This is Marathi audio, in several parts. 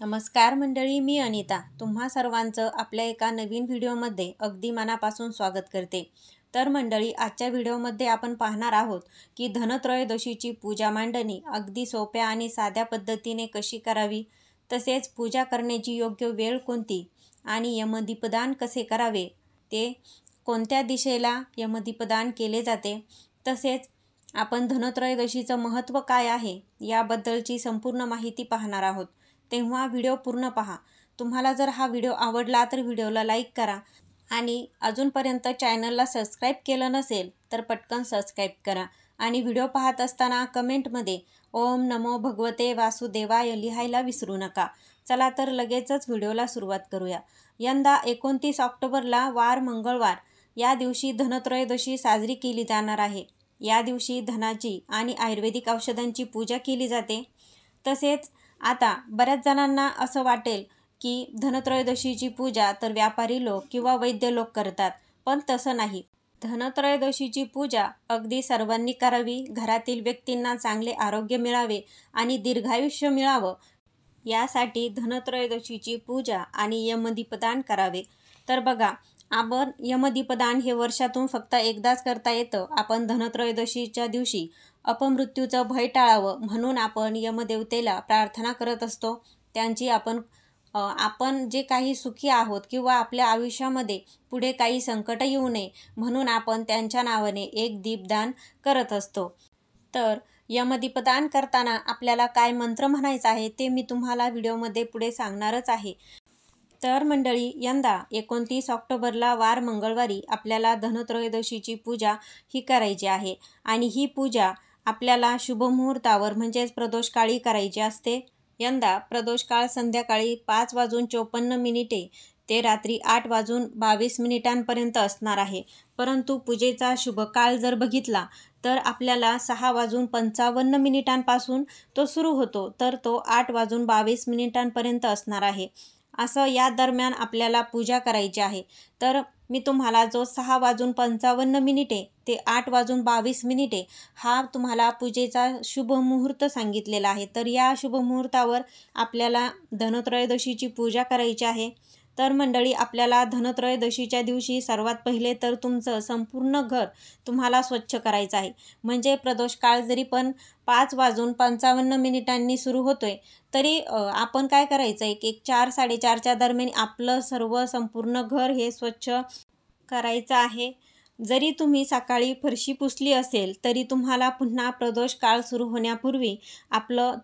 नमस्कार मंडळी, मी अनिता तुम्हा सर्वांचं आपल्या एका नवीन व्हिडिओमध्ये अगदी मनापासून स्वागत करते। तर मंडळी, आजच्या व्हिडिओमध्ये आपण पाहणार आहोत की धनत्रयोदशीची पूजा मांडणी अगदी सोप्या आणि साध्या पद्धतीने कशी करावी, तसेच पूजा करण्याची योग्य वेळ कोणती आणि यमदीपदान कसे करावे, ते कोणत्या दिशेला यमदीपदान केले जाते, तसेच आपण धनत्रयोदशीचं महत्त्व काय आहे याबद्दलची संपूर्ण माहिती पाहणार आहोत। तेव्हा व्हिडिओ पूर्ण पहा। तुम्हाला जर हा व्हिडिओ आवडला तर व्हिडिओला लाईक करा आणि अजूनपर्यंत चॅनलला सबस्क्राईब केलं नसेल तर पटकन सबस्क्राईब करा आणि व्हिडिओ पाहत असताना कमेंटमध्ये ओम नमो भगवते वासुदेवाय लिहायला विसरू नका। चला तर लगेचच व्हिडिओला सुरुवात करूया। यंदा 29 ऑक्टोबरला वार मंगळवार या दिवशी धनत्रयोदशी साजरी केली जाणार आहे। या दिवशी धनाची आणि आयुर्वेदिक औषधांची पूजा केली जाते। तसेच आता बऱ्याच जणांना असं वाटेल की धनत्रयोदशीची पूजा तर व्यापारी लोक किंवा वैद्य लोक करतात, पण तसं नाही। धनत्रयोदशीची पूजा अगदी सर्वांनी करावी। घरातील व्यक्तींना चांगले आरोग्य मिळावे आणि दीर्घायुष्य मिळावं यासाठी धनत्रयोदशीची पूजा आणि यमदीपदान करावे। तर बघा, आपण यमदीपदान हे वर्षातून फक्त एकदाच करता येतं। आपण धनत्रयोदशीच्या दिवशी अपमृत्यूचं भय टाळावं म्हणून आपण यमदेवतेला प्रार्थना करत असतो। त्यांची आपण जे काही सुखी आहोत किंवा आपल्या आयुष्यामध्ये पुढे काही संकट येऊ नये म्हणून आपण त्यांच्या नावाने एक दीपदान करत असतो। तर यमदीपदान करताना आपल्याला काय मंत्र म्हणायचा आहे ते मी तुम्हाला व्हिडिओमध्ये पुढे सांगणारच आहे। तर मंडळी, यंदा 29 ऑक्टोबरला वार मंगळवारी आपल्याला धनत्रयोदशीची पूजा ही करायची आहे आणि ही पूजा आपल्याला शुभमुहूर्तावर म्हणजेच प्रदोषकाळी करायची असते। यंदा प्रदोषकाळ संध्याकाळी 5:54 ते रात्री 8:22 असणार आहे। परंतु पूजेचा शुभकाळ जर बघितला तर आपल्याला 6:55 तो सुरू होतो, तर तो 8:22 असणार आहे। असं या दरम्यान आपल्याला पूजा करायची आहे। तर मी तुम्हाला जो 6:55 ते 8:22 हा तुम्हाला पूजेचा शुभ मुहूर्त सांगितलेला आहे। तर या शुभ मुहूर्तावर आपल्याला धनत्रयोदशीची पूजा करायची आहे। तर मंडळी, आपल्याला धनत्रयोदशीच्या दिवशी सर्वात पहिले तर तुमचं संपूर्ण घर तुम्हाला स्वच्छ करायचं आहे। म्हणजे प्रदोषकाळ जरी पण 5:55 सुरू होतोय तरी आपण काय करायचं आहे, एक 4-4:30च्या दरम्यान आपलं संपूर्ण घर हे स्वच्छ करायचं आहे। जरी तुम्ही सकाळी फरशी पुसली असेल तरी तुम्हाला पुन्हा प्रदोषकाळ सुरू होण्यापूर्वी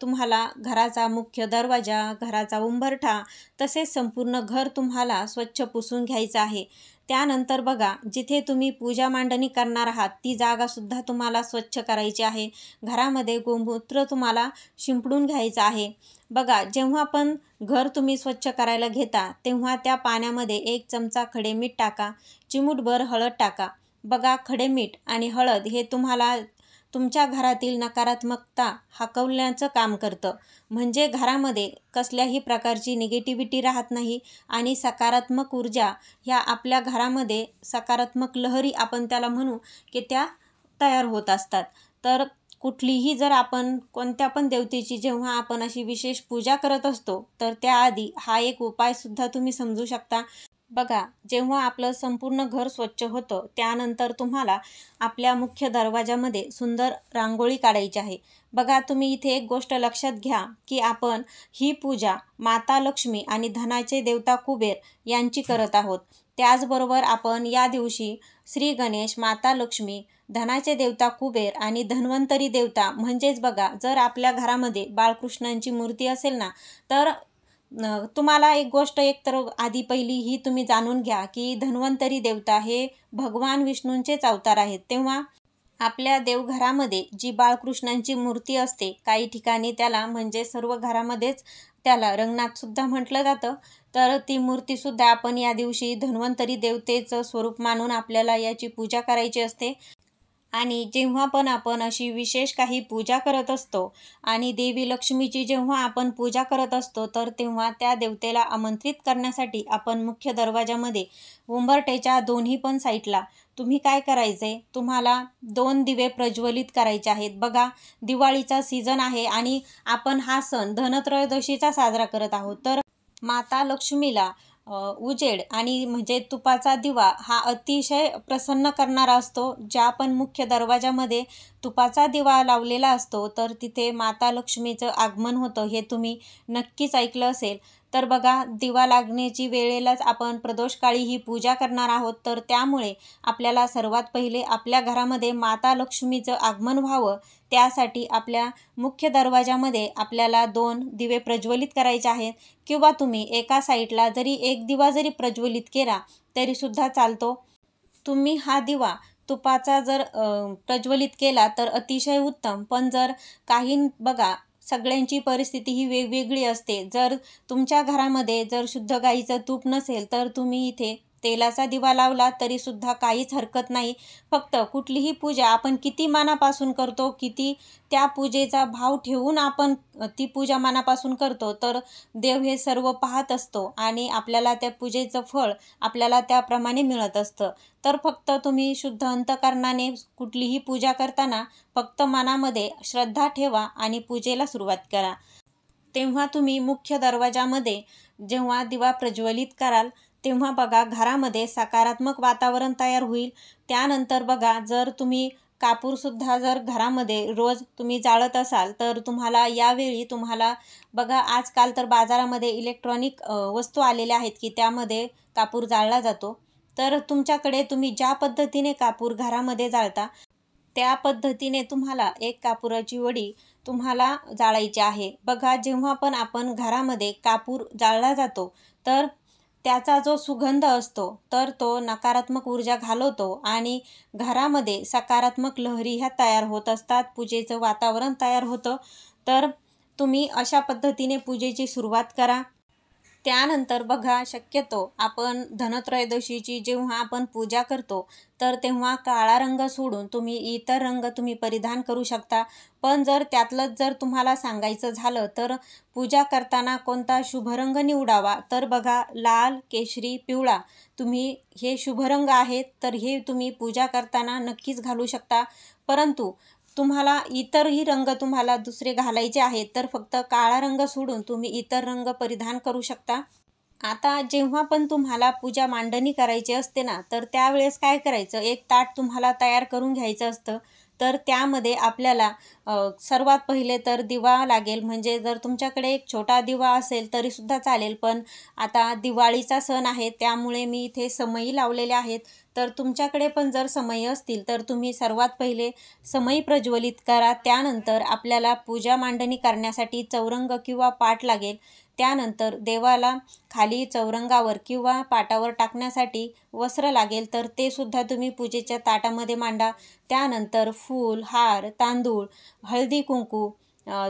तुम्हाला घराचा मुख्य दरवाजा, घराचा उंबरठा तसेच संपूर्ण घर तुम्हाला स्वच्छ पुसून घ्यायचं आहे। त्यानंतर बघा, जिथे तुम्ही पूजा मांडणी करणार आहात ती जागासुद्धा तुम्हाला स्वच्छ करायची आहे। घरामध्ये गोमूत्र तुम्हाला शिंपडून घ्यायचं आहे। बघा, जेव्हा पण घर तुम्ही स्वच्छ करायला घेता तेव्हा त्या पाण्यामध्ये 1 चमचा खडे मीठ टाका, चिमूटभर हळद टाका। बघा, खडे मीठ आणि हळद हे तुम्हाला तुमच्या घरातील नकारात्मकता हकलण्याचं काम करतं। म्हणजे घरामध्ये कसल्याही प्रकारची निगेटिव्हिटी राहत नाही आणि सकारात्मक ऊर्जा ह्या आपल्या घरामध्ये सकारात्मक लहरी आपण त्याला म्हणू की त्या तयार होत असतात। तर कुठलीही जर आपण कोणत्या पण देवतेची जेव्हा आपण अशी विशेष पूजा करत असतो तर त्याआधी हा एक उपायसुद्धा तुम्ही समजू शकता। बघा, जेव्हा आपलं संपूर्ण घर स्वच्छ होतं त्यानंतर तुम्हाला आपल्या मुख्य दरवाजामध्ये सुंदर रांगोळी काढायची आहे। बघा, तुम्ही इथे एक गोष्ट लक्षात घ्या की आपण ही पूजा माता लक्ष्मी आणि धनाचे देवता कुबेर यांची करत आहोत। त्याचबरोबर आपण या दिवशी श्री गणेश, माता लक्ष्मी, धनाचे देवता कुबेर आणि धन्वंतरी देवता म्हणजेच बघा, जर आपल्या घरामध्ये बाळकृष्णांची मूर्ती असेल ना, तर तुम्हाला एक गोष्ट एकतर आधी पहिली ही तुम्ही जाणून घ्या की धन्वंतरी देवता हे भगवान विष्णूंचेच अवतार आहेत। तेव्हा आपल्या देवघरामध्ये जी बाळकृष्णांची मूर्ती असते, काही ठिकाणी त्याला म्हणजे सर्व घरामध्येच त्याला रंगनाथसुद्धा म्हटलं जातं, तर ती मूर्तीसुद्धा आपण या दिवशी धन्वंतरी देवतेचं स्वरूप मानून आपल्याला याची पूजा करायची असते। आणि जेव्हा पण आपण अशी विशेष काही पूजा करत असतो आणि देवी लक्ष्मीची जेव्हा आपण पूजा करत असतो तर तेव्हा त्या देवतेला आमंत्रित करण्यासाठी आपण मुख्य दरवाजामध्ये उंबरठ्याच्या दोन्ही पण साईडला तुम्ही काय करायचे, तुम्हाला 2 दिवे प्रज्वलित करायचे आहेत. बघा, दिवाळीचा सीझन आहे आणि आपण हा सण धनत्रयोदशीचा साजरा करत आहोत. तर माता लक्ष्मीला उजेड आणि म्हणजे तुपाचा दिवा हा अतिशय प्रसन्न करणारा असतो. ज्या पण मुख्य दरवाजामध्ये तुपाचा दिवा लावलेला असतो तर तिथे माता लक्ष्मीचं आगमन होतं, हे तुम्ही नक्कीच ऐकलं असेल. तर बघा, दिवा लागण्याची वेळेलाच आपण प्रदोषकाळी ही पूजा करणार आहोत. तर त्यामुळे आपल्याला सर्वात पहिले आपल्या घरामध्ये माता लक्ष्मीचं आगमन व्हावं, त्यासाठी आपल्या मुख्य दरवाजामध्ये आपल्याला 2 दिवे प्रज्वलित करायचे आहेत. किंवा तुम्ही एका साईडला जरी एक दिवा जरी प्रज्वलित केला तरीसुद्धा चालतो. तुम्ही हा दिवा तुपाचा जर प्रज्वलित केला तर अतिशय उत्तम. पण जर काही बघा, सगळ्यांची परिस्थिती ही वेगवेगळी असते. जर तुमच्या घरामध्ये जर शुद्ध गाईचं तूप नसेल तर तुम्ही इथे तेलाचा दिवा लावला तरीसुद्धा काहीच हरकत नाही. फक्त कुठलीही पूजा आपण किती मनापासून करतो, किती त्या पूजेचा भाव ठेवून आपण ती पूजा मनापासून करतो, तर देव हे सर्व पाहत असतो आणि आपल्याला त्या पूजेचं फळ आपल्याला त्याप्रमाणे मिळत असतं. तर फक्त तुम्ही शुद्ध अंतःकरणाने कुठलीही पूजा करताना फक्त मनामध्ये श्रद्धा ठेवा आणि पूजेला सुरुवात करा. तेव्हा तुम्ही मुख्य दरवाजामध्ये जेव्हा दिवा प्रज्वलित कराल तेव्हा बघा, घरामध्ये सकारात्मक वातावरण तयार होईल. त्यानंतर बघा, जर तुम्ही कापूरसुद्धा जर घरामध्ये रोज तुम्ही जाळत असाल तर तुम्हाला यावेळी तुम्हाला बघा, आजकाल तर बाजारामध्ये इलेक्ट्रॉनिक वस्तू आलेल्या आहेत की त्यामध्ये कापूर जाळला जातो. तर तुमच्याकडे तुम्ही ज्या पद्धतीने कापूर घरामध्ये जाळता त्या पद्धतीने तुम्हाला एक कापुराची वडी तुम्हाला जाळायची आहे. बघा, जेव्हा पण आपण घरामध्ये कापूर जाळला जातो तर त्याचा जो सुगंध असतो तर तो नकारात्मक ऊर्जा घालवतो आणि घरामध्ये सकारात्मक लहरी ह्या तयार होत असतात. पूजेचं वातावरण तयार होतं. तर तुम्ही अशा पद्धतीने पूजेची सुरुवात करा. त्यानंतर बघा, शक्यतो आपण धनत्रयोदशीची जेव्हा आपण पूजा करतो तर तेव्हा काळा रंग सोडून तुम्ही इतर रंग तुम्ही परिधान करू शकता. पण जर त्यातलंच जर तुम्हाला सांगायचं झालं तर पूजा करताना कोणता शुभ रंग निवडावा, तर बघा, लाल, केशरी, पिवळा तुम्ही हे शुभ रंग आहेत. तर हे तुम्ही पूजा करताना नक्कीच घालू शकता. परंतु तुम्हाला इतरही रंग तुम्हाला दुसरे घालायचे आहेत तर फक्त काळा रंग सोडून तुम्ही इतर रंग परिधान करू शकता. आता जेव्हा पण तुम्हाला पूजा मांडणी करायची असते ना, तर त्यावेळेस काय करायचं, एक ताट तुम्हाला तयार करून घ्यायचं असतं. तर त्यामध्ये आपल्याला सर्वात पहिले तर दिवा लागेल. म्हणजे जर तुमच्याकडे एक छोटा दिवा असेल तरीसुद्धा चालेल. पण आता दिवाळीचा सण आहे त्यामुळे मी इथे समई लावलेल्या आहेत. तर तुमच्याकडे पण जर समई असतील तर तुम्ही सर्वात पहिले समई प्रज्वलित करा. त्यानंतर आपल्याला पूजा मांडणी करण्यासाठी चौरंग किंवा पाट लागेल. त्यानंतर देवाला खाली चौरंगावर किंवा पाटावर टाकण्यासाठी वस्त्र लागेल. तर ते सुद्धा तुम्ही पूजेच्या ताटामध्ये मांडा. त्यानंतर फूल, हार, तांदूळ, हळदी कुंकू,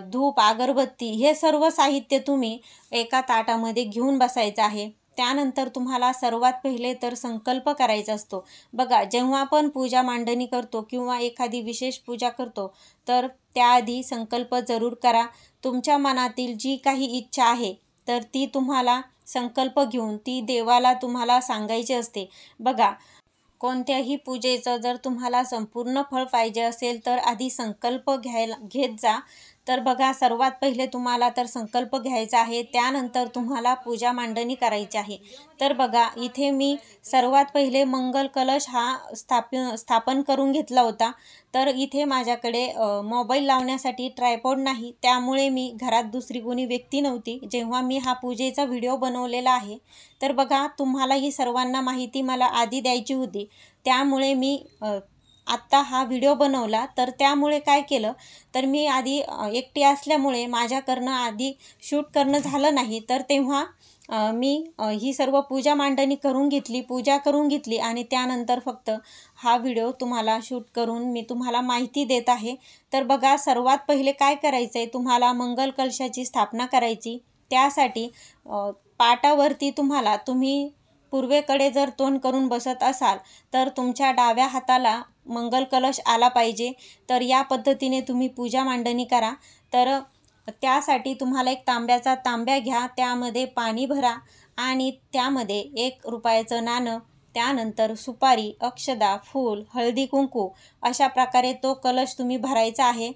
धूप, अगरबत्ती हे सर्व साहित्य तुम्ही एका ताटामध्ये घेऊन बसायचं आहे. त्यानंतर तुम्हाला सर्वात पहिले तर संकल्प करायचा असतो. बघा, जेव्हा आपण पूजा मांडणी करतो किंवा एखादी विशेष पूजा करतो तर त्याआधी संकल्प जरूर करा. तुमच्या मनातील जी काही इच्छा आहे तर ती तुम्हाला संकल्प घेऊन ती देवाला तुम्हाला सांगायची असते. बघा, कोणत्याही पूजेचं जर तुम्हाला संपूर्ण फळ पाहिजे असेल तर आधी संकल्प घेत जा. तर बघा, सर्वात पहिले तुम्हाला तर संकल्प घ्यायचा आहे. त्यानंतर तुम्हाला पूजा मांडणी करायची आहे. तर बघा, इथे मी सर्वात पहिले मंगल कलश हा स्थापन करून घेतला होता. तर इथे माझ्याकडे मोबाईल लावण्यासाठी ट्रायपॉड नाही, त्यामुळे मी घरात दुसरी कोणी व्यक्ती नव्हती जेव्हा मी हा पूजेचा व्हिडिओ बनवलेला आहे. तर बघा, तुम्हालाही सर्वांना माहिती मला आधी द्यायची होती त्यामुळे मी आत्ता हा व्हिडिओ बनवला. तर त्यामुळे काय केलं, तर मी आधी एकटी असल्यामुळे माझ्याकडनं आधी शूट करणं झालं नाही. तर तेव्हा मी ही सर्व पूजा मांडणी करून घेतली, पूजा करून घेतली आणि त्यानंतर फक्त हा व्हिडिओ तुम्हाला शूट करून मी तुम्हाला माहिती देत आहे. तर बघा, सर्वात पहिले काय करायचं आहे, तुम्हाला मंगल कलशाची स्थापना करायची. त्यासाठी पाटावरती तुम्ही पूर्वेकडे जर तोंड करून बसत असाल तर तुमच्या डाव्या हाताला मंगल कलश आला पाहिजे. तर या पद्धतीने तुम्ही पूजा मांडणी करा. तर त्यासाठी तुम्हाला एक तांब्या घ्या, त्यामध्ये पाणी भरा आणि त्यामध्ये 1 रुपयाचं नाणं त्यानंतर सुपारी, अक्षदा, फूल, हळदी कुंकू अशा प्रकारे तो कलश तुम्ही भरायचा आहे।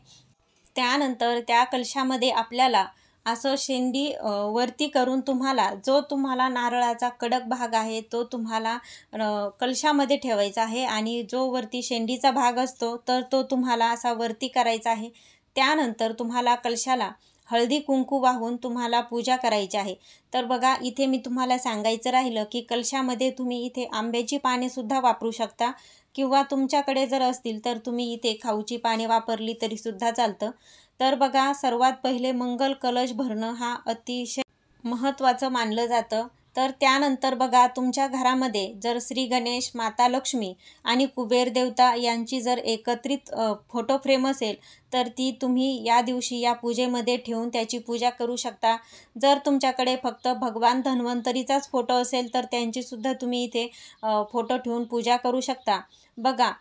त्यानंतर त्या कलशामध्ये आपल्याला असं शेंडी वरती करून तुम्हाला जो तुम्हाला नारळाचा कडक भाग आहे तो तुम्हाला कलशामध्ये ठेवायचा आहे आणि जो वरती शेंडीचा भाग असतो तर तो तुम्हाला असा वरती करायचा आहे। त्यानंतर तुम्हाला कलशाला हळदी कुंकू वाहून तुम्हाला पूजा करायची आहे। तर बघा इथे मी तुम्हाला सांगायचं राहिलं की कलशामध्ये तुम्ही इथे आंब्याची पाने सुद्धा वापरू शकता किंवा तुमच्याकडे जर असतील तर तुम्ही इथे खाऊची पाने वापरली तरी सुद्धा चालतं। तर बघा सर्वात पहिले मंगल कलश भरणं हा अतिशय महत्त्वाचं मानलं जातं। तर त्यानंतर बघा तुमच्या घरामध्ये जर श्री गणेश, माता लक्ष्मी आणि कुबेर देवता यांची जर एकत्रित फोटो फ्रेम असेल तर ती तुम्ही या दिवशी या पूजेमध्ये ठेवून त्याची पूजा करू शकता। जर तुमच्याकडे फक्त भगवान धन्वंतरीचाच फोटो असेल तर त्यांचीसुद्धा तुम्ही इथे फोटो ठेवून पूजा करू शकता। बघा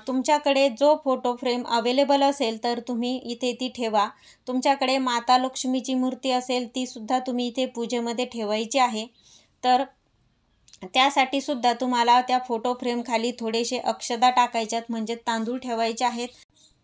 तुमच्याकडे जो फोटो फ्रेम अवेलेबल असेल तर तुम्ही इथे ती ठेवा। तुमच्याकडे माता लक्ष्मीची मूर्ती असेल ती सुद्धा तुम्ही इथे पूजेमध्ये ठेवायची आहे। तर त्यासाठी सुद्धा तुम्हाला त्या फोटो फ्रेम खाली थोडेसे अक्षदा टाकायच्यात म्हणजे तांदूळ ठेवायचे आहेत।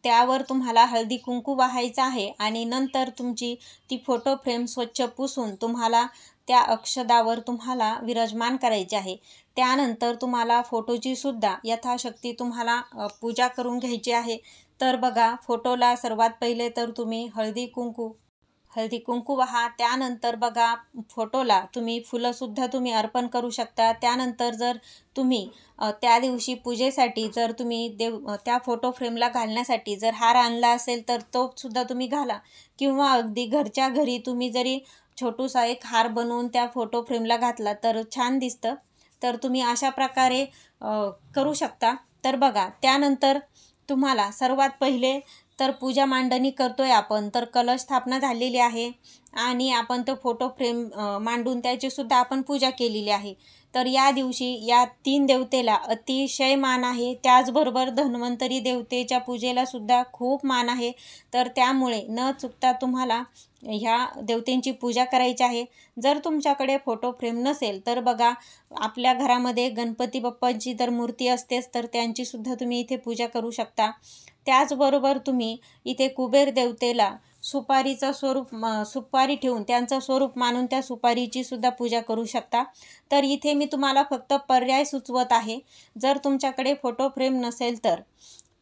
त्यावर तुम्हाला हळदी कुंकू वाहायचं आहे आणि नंतर तुमची ती फोटो फ्रेम स्वच्छ पुसून तुम्हाला त्या अक्षदावर तुम्हाला विराजमान करायचे आहे। त्यानंतर तुम्हाला फोटोची सुद्धा यथाशक्ती तुम्हाला पूजा करून घ्यायची आहे। तर बघा फोटोला सर्वात पहिले तर तुम्ही हळदी कुंकू वाहा। त्यानंतर बघा फोटोला तुम्ही फुलंसुद्धा तुम्ही अर्पण करू शकता। त्यानंतर जर तुम्ही त्या दिवशी पूजेसाठी जर तुम्ही त्या फोटो फ्रेमला घालण्यासाठी जर हार आणला असेल तर तो सुद्धा तुम्ही घाला किंवा अगदी घरच्या घरी तुम्ही जरी छोटूसा एक हार बनवून त्या फोटो फ्रेमला घातला तर छान दिसतं। तर तुम्ही अशा प्रकारे करू शकता। तर बघा त्यानंतर तुम्हाला सर्वात पहिले तर पूजा मांडणी करतोय आपण तर कलश स्थापना झालेली आहे आणि आपण तो फोटो फ्रेम मांडून त्याची सुद्धा आपण पूजा केलेली आहे। तर या दिवशी या 3 देवतेला अतिशय मान आहे। त्याचबरोबर धन्वंतरी देवतेच्या पूजेला सुद्धा खूप मान आहे। तर त्यामुळे न चुकता तुम्हाला ह्या देवतेंची पूजा करायची आहे। जर तुमच्याकडे फोटो फ्रेम नसेल तर बघा आपल्या घरामध्ये गणपती बाप्पांची तर मूर्ती असतेच तर त्यांची सुद्धा तुम्ही इथे पूजा करू शकता। त्याचबरोबर तुम्ही इथे कुबेर देवतेला सुपारीचं सुपारी ठेवून त्यांचं स्वरूप मानून त्या सुपारीची सुद्धा पूजा करू शकता। तर इथे मी तुम्हाला फक्त पर्याय सुचवत आहे जर तुमच्याकडे फोटो फ्रेम नसेल तर।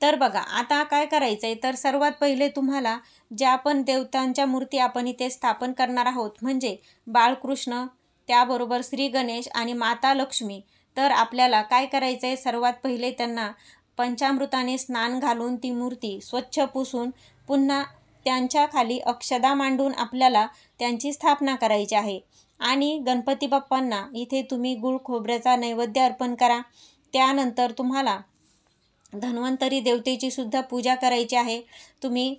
तर बघा आता काय करायचं आहे तर सर्वात पहिले तुम्हाला ज्या पण देवतांच्या मूर्ती आपण इथे स्थापन करणार आहोत म्हणजे बाळकृष्ण, त्याबरोबर श्री गणेश आणि माता लक्ष्मी, तर आपल्याला काय करायचं आहे सर्वात पहिले त्यांना पंचामृताने स्नान घालून ती मूर्ती स्वच्छ पुसून पुन्हा त्यांच्या खाली अक्षदा मांडून आपल्याला त्यांची स्थापना करायची आहे। आणि गणपती बाप्पांना इथे तुम्ही गुळ खोबऱ्याचा नैवेद्य अर्पण करा। त्यानंतर तुम्हाला धन्वंतरी देवतेची सुद्धा पूजा करायची आहे। तुम्ही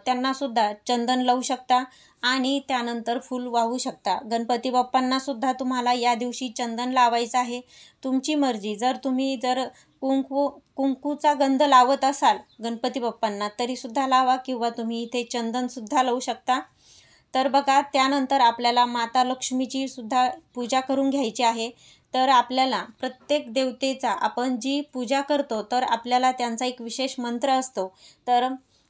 त्यांना सुद्धा चंदन लावू शकता आणि त्यानंतर फूल वाहू शकता। गणपती बाप्पांना सुद्धा तुम्हाला या दिवशी चंदन लावायचं आहे। तुमची मर्जी, जर तुम्ही कुंकूचा गंध लावत असाल गणपती बाप्पांना तरी सुद्धा लावा किंवा तुम्ही इथे चंदन सुद्धा लावू शकता। तर बघा त्यानंतर आपल्याला माता लक्ष्मीची सुद्धा पूजा करून घ्यायची आहे। तर आपल्याला प्रत्येक देवतेचा आपण जी पूजा करतो तर आपल्याला त्यांचा एक विशेष मंत्र असतो। तर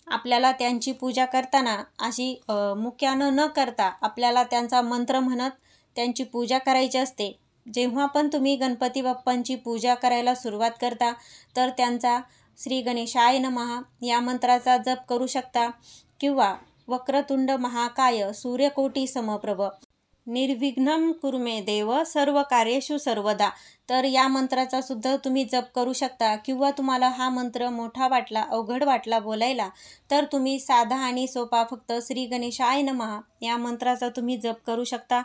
आपल्याला त्यांची पूजा करताना अशी मुक्यानं न करता आपल्याला त्यांचा मंत्र म्हणत त्यांची पूजा करायची असते। जेव्हा पण तुम्ही गणपती बाप्पांची पूजा करायला सुरुवात करता तर त्यांचा श्री गणेशाय नमः या मंत्राचा जप करू शकता किंवा वक्रतुंड महाकाय सूर्यकोटी समप्रभ निर्विघ्नं कुरु मे देव सर्व कार्येषु सर्वदा, तर या मंत्राचा सुद्धा तुम्ही जप करू शकता। किंवा तुम्हाला हा मंत्र मोठा वाटला, अवघड वाटला बोलायला तर तुम्ही साधा आणि सोपा फक्त श्री गणेशाय नमः या मंत्राचा तुम्ही जप करू शकता।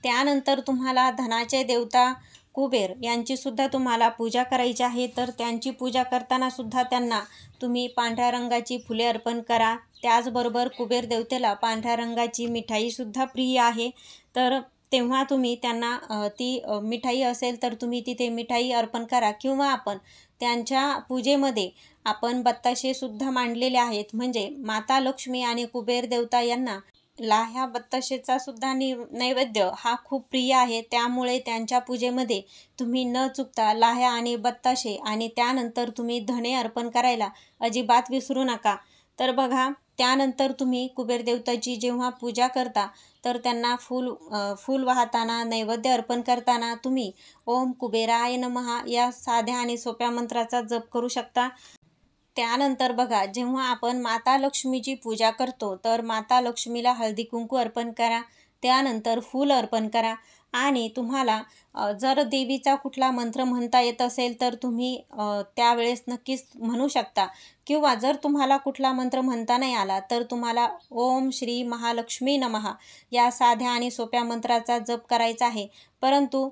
त्यानंतर तुम्हाला धनाचे देवता कुबेर यांची सुद्धा तुम्हाला पूजा करायची आहे। तर त्यांची पूजा करताना सुद्धा त्यांना तुम्ही पांढऱ्या रंगाची फुले अर्पण करा। त्याचबरोबर कुबेर देवतेला पांढऱ्या रंगाची मिठाई सुद्धा प्रिय आहे। तर तेव्हा तुम्ही त्यांना ती मिठाई असेल तर तुम्ही तिथे मिठाई अर्पण करा किंवा आपण त्यांच्या पूजेमध्ये आपण बत्ताशे सुद्धा मांडलेले आहेत म्हणजे माता लक्ष्मी आणि कुबेर देवता यांना लाह्या बत्ताशेचा सुद्धा नैवेद्य हा खूप प्रिय आहे, त्यामुळे त्यांच्या पूजेमध्ये तुम्ही न चुकता लाह्या आणि बत्ताशे आणि त्यानंतर तुम्ही धणे अर्पण करायला अजिबात विसरू नका. तर बघा, त्यानंतर तुम्ही कुबेर देवताची जेव्हा पूजा करता तर त्यांना फूल वाहताना नैवेद्य अर्पण करताना तुम्ही ओम कुबेराय नमः या साध्या आणि सोप्या मंत्राचा जप करू शकता. त्यानंतर बघा, जेव्हा आपण माता लक्ष्मीची पूजा करतो तर माता लक्ष्मीला हळदी कुंकू अर्पण करा, त्यानंतर फूल अर्पण करा आणि तुम्हाला जर देवीचा कुठला मंत्र म्हणता येत असेल तर तुम्ही त्यावेळेस नक्कीच म्हणू शकता, किंवा जर तुम्हाला कुठला मंत्र म्हणता नाही आला तर तुम्हाला ओम श्री महालक्ष्मी नमः या साध्या आणि सोप्या मंत्राचा जप करायचा आहे. परंतु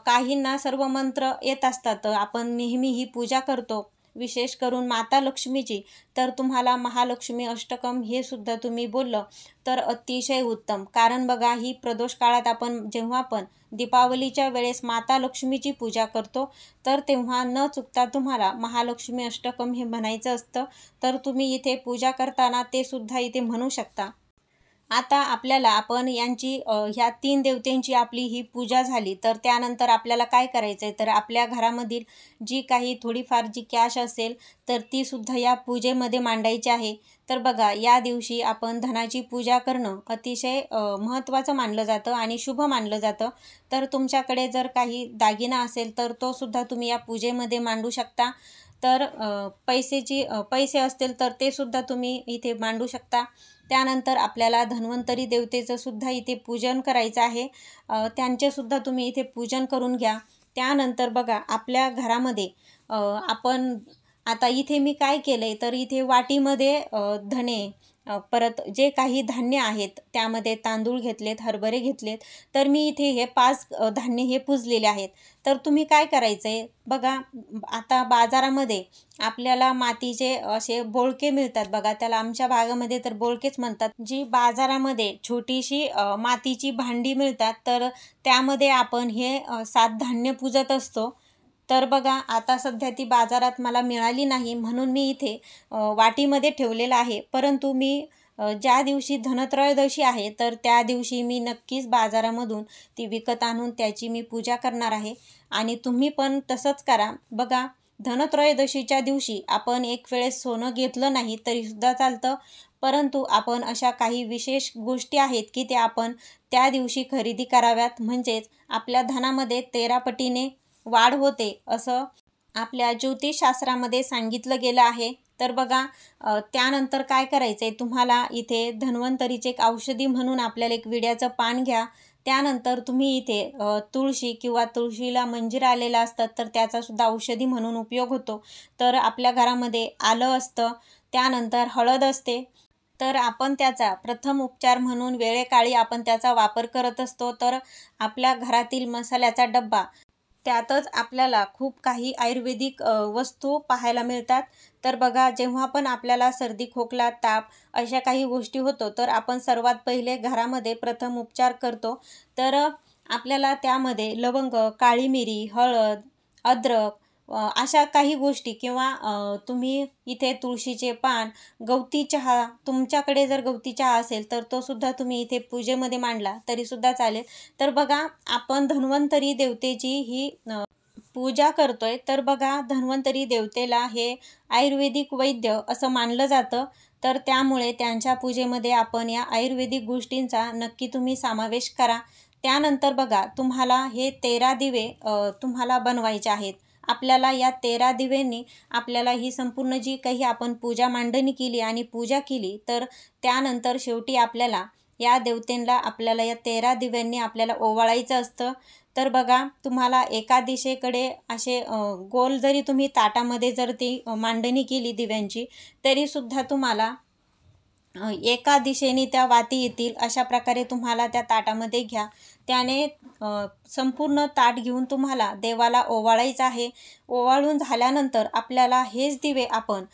काहींना सर्व मंत्र येत असतात, आपण नेहमी ही पूजा करतो विशेष करून माता लक्ष्मीची, तर तुम्हाला महालक्ष्मी अष्टकम हे सुद्धा तुम्ही बोललं तर अतिशय उत्तम. कारण बघा, ही प्रदोष काळात आपण जेव्हा पण दीपावलीच्या वेळेस माता लक्ष्मीची पूजा करतो तर तेव्हा न चुकता तुम्हाला महालक्ष्मी अष्टकम हे म्हणायचं असतं. तर तुम्ही इथे पूजा करताना ते सुद्धा इथे म्हणू शकता. आता आपण यांची ह्या 3 देवतांची आपली ही पूजा झाली, तर त्यानंतर आपल्याला काय करायचं आहे, तर आपल्या घरामधील जी काही थोडीफार जी कॅश असेल तर ती सुद्धा या पूजेमध्ये मांडायची आहे. तर बघा, या दिवशी आपण धनाची पूजा करणं अतिशय महत्त्वाचं मानलं जातं आणि शुभ मानलं जातं. तर तुमच्याकडे जर काही दागिना असेल तर तो सुद्धा तुम्ही या पूजेमध्ये मांडू शकता. तर पैसे असतील तर ते सुद्धा तुम्ही इथे मांडू शकता. त्यानंतर आपल्याला धन्वंतरी देवतेचं सुद्धा इथे पूजन करायचं आहे, त्यांचेसुद्धा तुम्ही इथे पूजन करून घ्या. त्यानंतर बघा, आपल्या घरामध्ये आपण आता इथे मी काय केलं आहे, तर इथे वाटीमध्ये धणे, परत जे काही धान्य आहेत त्यामध्ये तांदूळ घेतलेत, हरभरे घेतलेत, तर मी इथे हे 5 धान्य हे पुजलेले आहेत. तर तुम्ही काय करायचं आहे बघा, आता बाजारामध्ये आपल्याला मातीचे असे बोळके मिळतात बघा, त्याला आमच्या भागामध्ये तर बोळकेच म्हणतात. जी बाजारामध्ये छोटीशी मातीची भांडी मिळतात, तर त्यामध्ये आपण हे 7 धान्य पूजत असतो. तर बघा, आता सध्या ती बाजारात मला मिळाली नाही म्हणून मी इथे वाटीमध्ये ठेवलेलं आहे. परंतु मी ज्या दिवशी धनत्रयोदशी आहे तर त्या दिवशी मी नक्कीच बाजारामधून ती विकत आणून त्याची मी पूजा करणार आहे आणि तुम्ही पण तसंच करा. बघा, धनत्रयोदशीच्या दिवशी आपण एक वेळेस सोनं घेतलं नाही तरीसुद्धा चालतं, परंतु आपण अशा काही विशेष गोष्टी आहेत की त्या आपण त्या दिवशी खरेदी कराव्यात, म्हणजेच आपल्या धनामध्ये 13 पटीने वाढ होते असं आपल्या ज्योतिषशास्त्रामध्ये सांगितलं गेलं आहे. तर बघा, त्यानंतर काय करायचं आहे, तुम्हाला इथे धन्वंतरीचे एक औषधी म्हणून आपल्याला एक विड्याचं पान घ्या. त्यानंतर तुम्ही इथे तुळशी किंवा तुळशीला मंजीर आलेला असतात तर त्याचासुद्धा औषधी म्हणून उपयोग होतो. तर आपल्या घरामध्ये आलं असतं, त्यानंतर हळद असते, तर आपण त्याचा प्रथम उपचार म्हणून वेळेकाळी आपण त्याचा वापर करत असतो. तर आपल्या घरातील मसाल्याचा डब्बा, त्यातच आपल्याला खूप काही आयुर्वेदिक वस्तू पाहायला मिळतात. तर बघा, जेव्हा पण आपल्याला सर्दी, खोकला, ताप अशा काही गोष्टी होतो तर आपण सर्वात पहिले घरामध्ये प्रथम उपचार करतो. तर आपल्याला त्यामध्ये लवंग, काळी मिरी, हळद, अद्रक अशा काही गोष्टी, किंवा तुम्ही इथे तुळशीचे पान, गवती चहा, तुमच्याकडे जर गवती चहा असेल तर तो सुद्धा तुम्ही इथे पूजेमध्ये मांडला तरीसुद्धा चालेल. तर बघा, आपण धन्वंतरी देवतेची ही पूजा करतोय. तर बघा, धन्वंतरी देवतेला हे आयुर्वेदिक वैद्य असं मानलं जातं. तर त्यामुळे त्यांच्या पूजेमध्ये आपण या आयुर्वेदिक गोष्टींचा नक्की तुम्ही समावेश करा. त्यानंतर बघा, तुम्हाला हे 13 दिवे तुम्हाला बनवायचे आहेत. आपल्याला या 13 दिव्यांनी आपल्याला ही संपूर्ण जी काही आपण पूजा मांडणी केली आणि पूजा केली, तर त्यानंतर शेवटी आपल्याला या देवतेला आपल्याला या 13 दिव्यांनी आपल्याला ओवाळायचं असतं. तर बघा, तुम्हाला एका दिशेकडे असे गोल जरी तुम्ही ताटामध्ये जर ती मांडणी केली दिव्यांची, तरीसुद्धा तुम्हाला एका दिशेने त्या वाती येतील अशा प्रकारे तुम्हाला त्या ताटामध्ये घ्या. त्याने संपूर्ण ताट घेऊन तुम्हाला देवाला ओवाळायचं आहे. ओवाळून झाल्यानंतर आपल्याला हेच दिवे आपण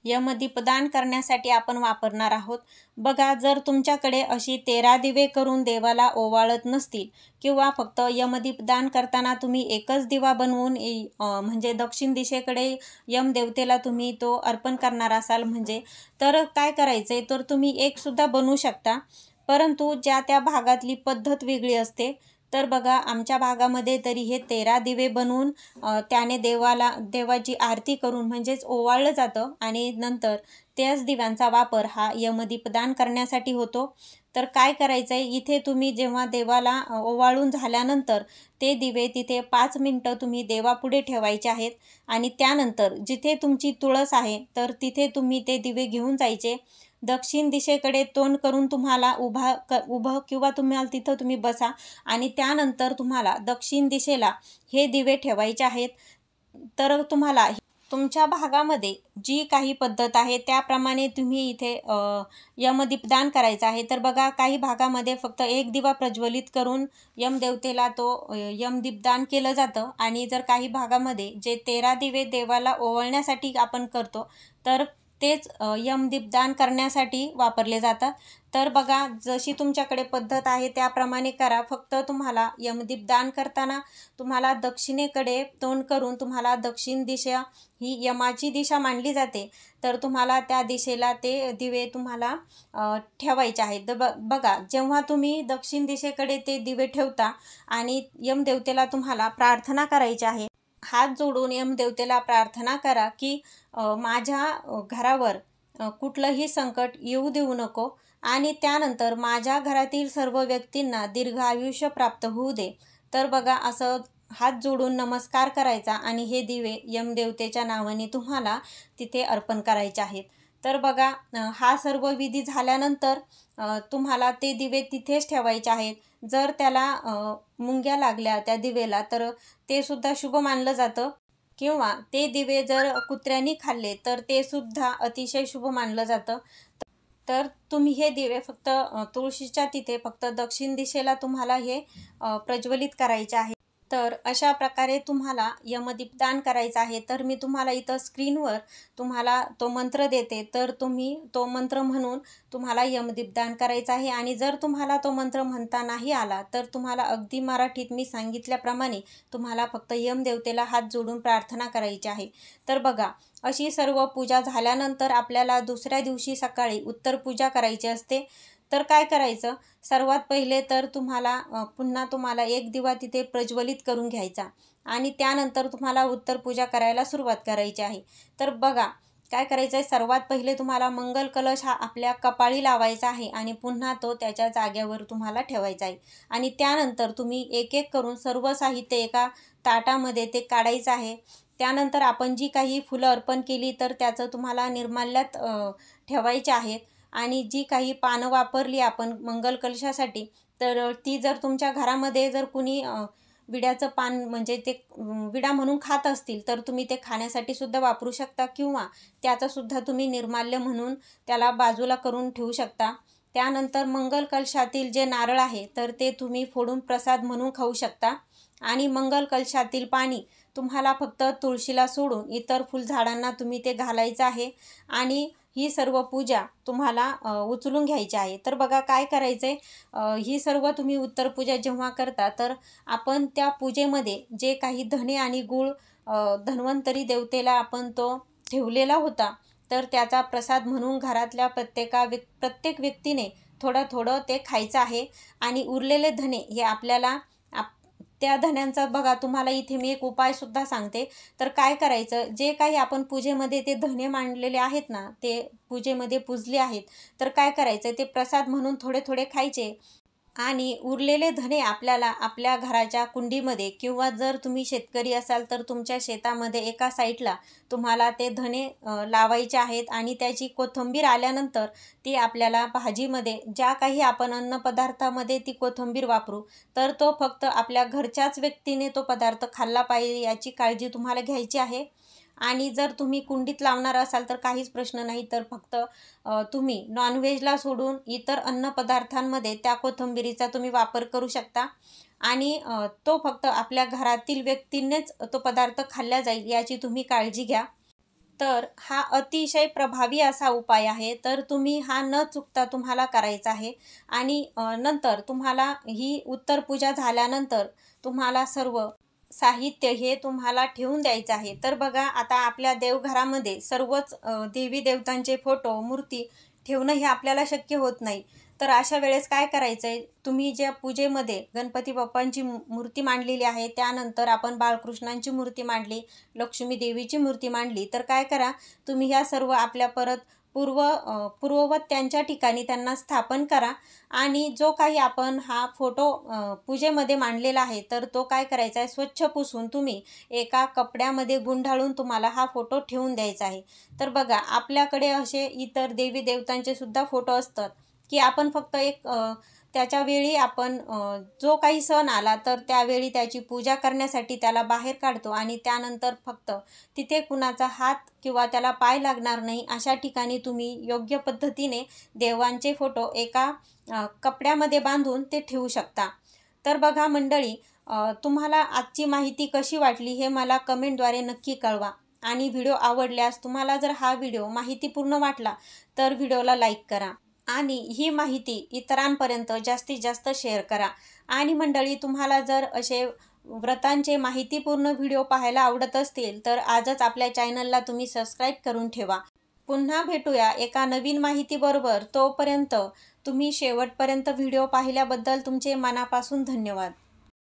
यमदीपदान करण्यासाठी आपण वापरणार आहोत. बघा, जर तुमच्याकडे अशी 13 दिवे करून देवाला ओवाळत नसतील, किंवा फक्त यमदीपदान करताना तुम्ही एकच दिवा बनवून म्हणजे दक्षिण दिशेकडे यमदेवतेला तुम्ही तो अर्पण करणार असाल, म्हणजे तर काय करायचं आहे, तर तुम्ही एकसुद्धा बनवू शकता. परंतु ज्या त्या भागातली पद्धत वेगळी असते. तर बघा आमच्या भागामध्ये तरी हे 13 दिवे बनवून त्याने देवाची आरती करून म्हणजेच ओवाळलं जातं आणि नंतर त्याच दिव्यांचा वापर हा यमदीपदान करण्यासाठी होतो. तर काय करायचं आहे, इथे तुम्ही जेव्हा देवाला ओवाळून झाल्यानंतर ते दिवे तिथे 5 मिनटं तुम्ही देवापुढे ठेवायचे आहेत आणि त्यानंतर जिथे तुमची तुळस आहे तर तिथे तुम्ही ते दिवे घेऊन जायचे. दक्षिण दिशेकडे तोंड करून तुम्हाला उभं किंवा तुम्हाला तिथं तुम्ही बसा आणि त्यानंतर तुम्हाला दक्षिण दिशेला हे दिवे ठेवायचे आहेत. तर तुम्हाला तुमच्या भागामध्ये जी काही पद्धत आहे त्याप्रमाणे तुम्ही इथे यमदीपदान करायचं आहे. तर बघा काही भागामध्ये फक्त एक दिवा प्रज्वलित करून यमदेवतेला तो यमदीपदान केलं जातं आणि जर काही भागामध्ये जे 13 दिवे देवाला ओवाळण्यासाठी आपण करतो तर तेच यमदीपदान करण्यासाठी वापरले जातात. तर बघा जशी तुमच्याकडे पद्धत आहे त्याप्रमाणे करा. फक्त तुम्हाला यमदीपदान करताना तुम्हाला दक्षिणेकडे तोंड करून तुम्हाला दक्षिण दिशा ही यमाची दिशा मानली जाते. तर तुम्हाला त्या दिशेला ते दिवे तुम्हाला ठेवायचे आहेत. बघा जेव्हा तुम्ही दक्षिण दिशेकडे ते दिवे ठेवता आणि यमदेवतेला तुम्हाला प्रार्थना करायची आहे. हात जोडून यमदेवतेला प्रार्थना करा की माझ्या घरावर कुठलंही संकट येऊ देऊ नको आणि त्यानंतर माझ्या घरातील सर्व व्यक्तींना दीर्घ आयुष्य प्राप्त होऊ दे. तर बघा असं हात जोडून नमस्कार करायचा आणि हे दिवे यमदेवतेच्या नावाने तुम्हाला तिथे अर्पण करायचे आहेत. तर बघा हा सर्व विधी झाल्यानंतर तुम्हाला ते दिवे तिथेच ठेवायचे आहेत. जर त्याला मुंग्या लागल्या त्या दिवेला तर ते सुद्धा शुभ मानलं जातं किंवा ते दिवे जर कुत्र्यांनी खाल्ले तर ते सुद्धा अतिशय शुभ मानलं जातं. तर तुम्ही हे दिवे फक्त तुळशीच्या तिथे फक्त दक्षिण दिशेला तुम्हाला हे प्रज्वलित करायचे आहे. तर अशा प्रकारे तुम्हाला यमदीपदान करायचं आहे. तर मी तुम्हाला इथं स्क्रीनवर तुम्हाला तो मंत्र देते. तर तुम्ही तो मंत्र म्हणून तुम्हाला यमदीपदान करायचं आहे आणि जर तुम्हाला तो मंत्र म्हणता नाही आला तर तुम्हाला अगदी मराठीत मी सांगितल्याप्रमाणे तुम्हाला फक्त यमदेवतेला हात जोडून प्रार्थना करायची आहे. तर बघा अशी सर्व पूजा झाल्यानंतर आपल्याला दुसऱ्या दिवशी सकाळी उत्तर पूजा करायची असते. तर काय करायचं, सर्वात पहिले तर पुन्हा तुम्हाला एक दिवा तिथे प्रज्वलित करून घ्यायचा आणि त्यानंतर तुम्हाला उत्तर पूजा करायला सुरुवात करायची आहे. तर बघा काय करायचं आहे, सर्वात पहिले तुम्हाला मंगल कलश हा आपल्या कपाळी लावायचा आहे आणि पुन्हा तो त्याच्या जागेवर तुम्हाला ठेवायचा आहे आणि त्यानंतर तुम्ही एक एक करून सर्व साहित्य एका ताटामध्ये ते काढायचं आहे. त्यानंतर आपण जी काही फुलं अर्पण केली तर त्याचं तुम्हाला निर्माल्यात ठेवायचे आहेत आणि जी काही पानं वापरली आपण मंगल कलशासाठी तर ती जर तुमच्या घरामध्ये जर कुणी विड्याचं पान म्हणजे ते विडा म्हणून खात असतील तर तुम्ही ते खाण्यासाठी सुद्धा वापरू शकता किंवा त्याचं सुद्धा तुम्ही निर्माल्य म्हणून त्याला बाजूला करून ठेवू शकता. त्यानंतर मंगल कलशातील जे नारळ आहे तर ते तुम्ही फोडून प्रसाद म्हणून खाऊ शकता आणि मंगल कलशातील पाणी तुम्हाला फक्त तुळशीला सोडून इतर फुलझाडांना तुम्ही ते घालायचं आहे आणि ही सर्व पूजा तुम्हाला उचलून घ्यायची आहे. तर बघा काय करायचं आहे, ही सर्व तुम्ही उत्तर पूजा जेव्हा करता तर आपण त्या पूजेमध्ये जे काही धने आणि गूळ धन्वंतरी देवतेला आपण तो ठेवलेला होता तर त्याचा प्रसाद म्हणून घरातल्या प्रत्येक व्यक्तीने थोडं ते खायचं आहे आणि उरलेले धने हे आपल्याला त्या धन्यांचा बघा तुम्हाला इथे मी एक उपाय सुद्धा सांगते. तर काय करायचं, जे काही आपण पूजेमध्ये ते धने मांडलेले आहेत ना, ते पूजेमध्ये पूजले आहेत तर काय करायचं, ते प्रसाद म्हणून थोडे खायचे आणि उरलेले धने आपल्याला आपल्या घराच्या कुंडीमध्ये किंवा जर तुम्ही शेतकरी असाल तर तुमच्या शेतामध्ये एका साईडला तुम्हाला ते धने लावायचे आहेत आणि त्याची कोथिंबीर आल्यानंतर ती आपल्याला भाजीमध्ये ज्या काही आपण अन्नपदार्थामध्ये ती कोथिंबीर वापरू तर तो फक्त आपल्या घरच्याच व्यक्तीने तो पदार्थ खाल्ला पाहिजे याची काळजी तुम्हाला घ्यायची आहे. आणि जर तुम्ही कुंडीत लावणार असाल तर काहीच प्रश्न नाही, तर फक्त तुम्ही नॉनव्हेजला सोडून इतर अन्नपदार्थांमध्ये त्या कोथिंबीरीचा तुम्ही वापर करू शकता आणि तो फक्त आपल्या घरातील व्यक्तींनीच तो पदार्थ खाल्ला जाईल याची तुम्ही काळजी घ्या. तर हा अतिशय प्रभावी असा उपाय आहे. तर तुम्ही हा न चुकता तुम्हाला करायचा आहे आणि नंतर तुम्हाला ही उत्तर पूजा झाल्यानंतर तुम्हाला सर्व साहित्य हे तुम्हाला ठेवून द्यायचं आहे. तर बघा आता आपल्या देवघरामध्ये सर्वच देवी देवतांचे फोटो मूर्ती ठेवणं हे आपल्याला शक्य होत नाही. तर अशा वेळेस काय करायचं आहे, तुम्ही ज्या पूजेमध्ये गणपती बाप्पांची मूर्ती मांडलेली आहे, त्यानंतर आपण बाळकृष्णांची मूर्ती मांडली, लक्ष्मी देवीची मूर्ती मांडली, तर काय करा, तुम्ही ह्या सर्व आपल्या परत पूर्ववत त्यांच्या ठिकाणी त्यांना स्थापन करा आणि जो काही आपण हा फोटो पूजेमध्ये मांडलेला आहे, तर तो काय करायचा आहे, स्वच्छ पुसून तुम्ही एका कपड्यामध्ये गुंडाळून तुम्हाला हा फोटो ठेवून द्यायचा आहे. तर बघा, आपल्याकडे असे इतर देवी देवतांचे सुद्धा फोटो असतात की आपण फक्त त्याच्या वेळी आपण जो काही सण आला तर त्यावेळी त्याची पूजा करण्यासाठी त्याला बाहेर काढतो आणि त्यानंतर फक्त तिथे कुणाचा हात किंवा त्याला पाय लागणार नाही अशा ठिकाणी तुम्ही योग्य पद्धतीने देवांचे फोटो एका कपड्यामध्ये बांधून ते ठेवू शकता. तर बघा मंडळी, तुम्हाला आजची माहिती कशी वाटली हे मला कमेंटद्वारे नक्की कळवा आणि व्हिडिओ आवडल्यास, तुम्हाला जर हा व्हिडिओ माहितीपूर्ण वाटला तर व्हिडिओला लाईक करा आणि ही माहिती इतरांपर्यंत जास्तीत जास्त शेअर करा. आणि मंडळी, तुम्हाला जर असे व्रतांचे माहितीपूर्ण व्हिडिओ पाहायला आवडत असतील तर आजच आपल्या चॅनलला तुम्ही सबस्क्राईब करून ठेवा. पुन्हा भेटूया एका नवीन माहितीबरोबर. तोपर्यंत तुम्ही शेवटपर्यंत व्हिडिओ पाहिल्याबद्दल तुमचे मनापासून धन्यवाद.